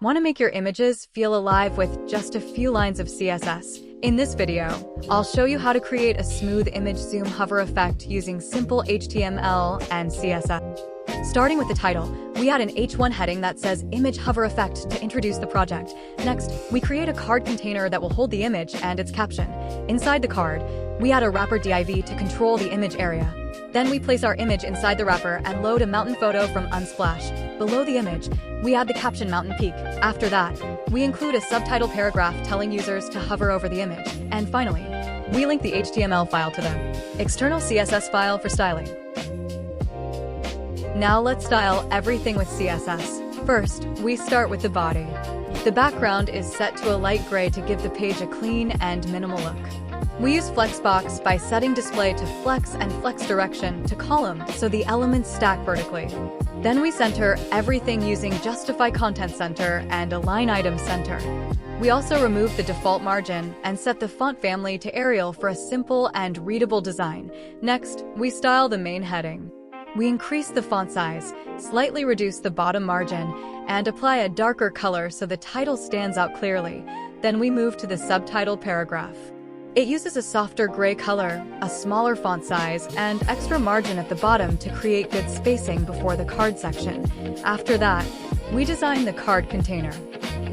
Want to make your images feel alive with just a few lines of CSS? In this video, I'll show you how to create a smooth image zoom hover effect using simple HTML and CSS. Starting with the title, we add an H1 heading that says Image Hover Effect to introduce the project. Next, we create a card container that will hold the image and its caption. Inside the card, we add a wrapper div to control the image area. Then we place our image inside the wrapper and load a mountain photo from Unsplash. Below the image, we add the caption Mountain Peak. After that, we include a subtitle paragraph telling users to hover over the image. And finally, we link the HTML file to the external CSS file for styling. Now let's style everything with CSS. First, we start with the body. The background is set to a light gray to give the page a clean and minimal look. We use Flexbox by setting display to flex and flex direction to column so the elements stack vertically. Then we center everything using Justify Content Center and Align Item Center. We also remove the default margin and set the font family to Arial for a simple and readable design. Next, we style the main heading. We increase the font size, slightly reduce the bottom margin, and apply a darker color so the title stands out clearly. Then we move to the subtitle paragraph. It uses a softer gray color, a smaller font size, and extra margin at the bottom to create good spacing before the card section. After that, we design the card container.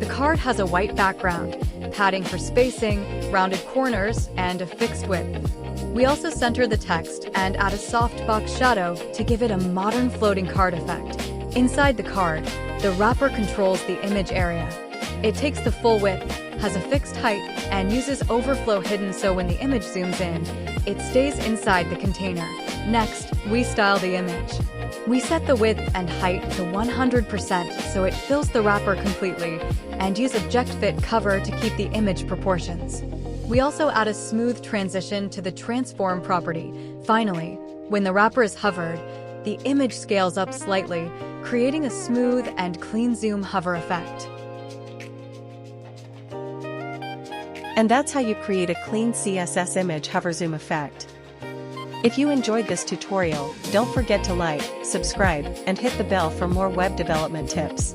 The card has a white background, padding for spacing, rounded corners, and a fixed width. We also center the text and add a softbox shadow to give it a modern floating card effect. Inside the card, the wrapper controls the image area. It takes the full width, has a fixed height, and uses overflow hidden so when the image zooms in, it stays inside the container. Next, we style the image. We set the width and height to 100% so it fills the wrapper completely, and use Object Fit Cover to keep the image proportions. We also add a smooth transition to the transform property. Finally, when the wrapper is hovered, the image scales up slightly, creating a smooth and clean zoom hover effect. And that's how you create a clean CSS image hover zoom effect. If you enjoyed this tutorial, don't forget to like, subscribe, and hit the bell for more web development tips.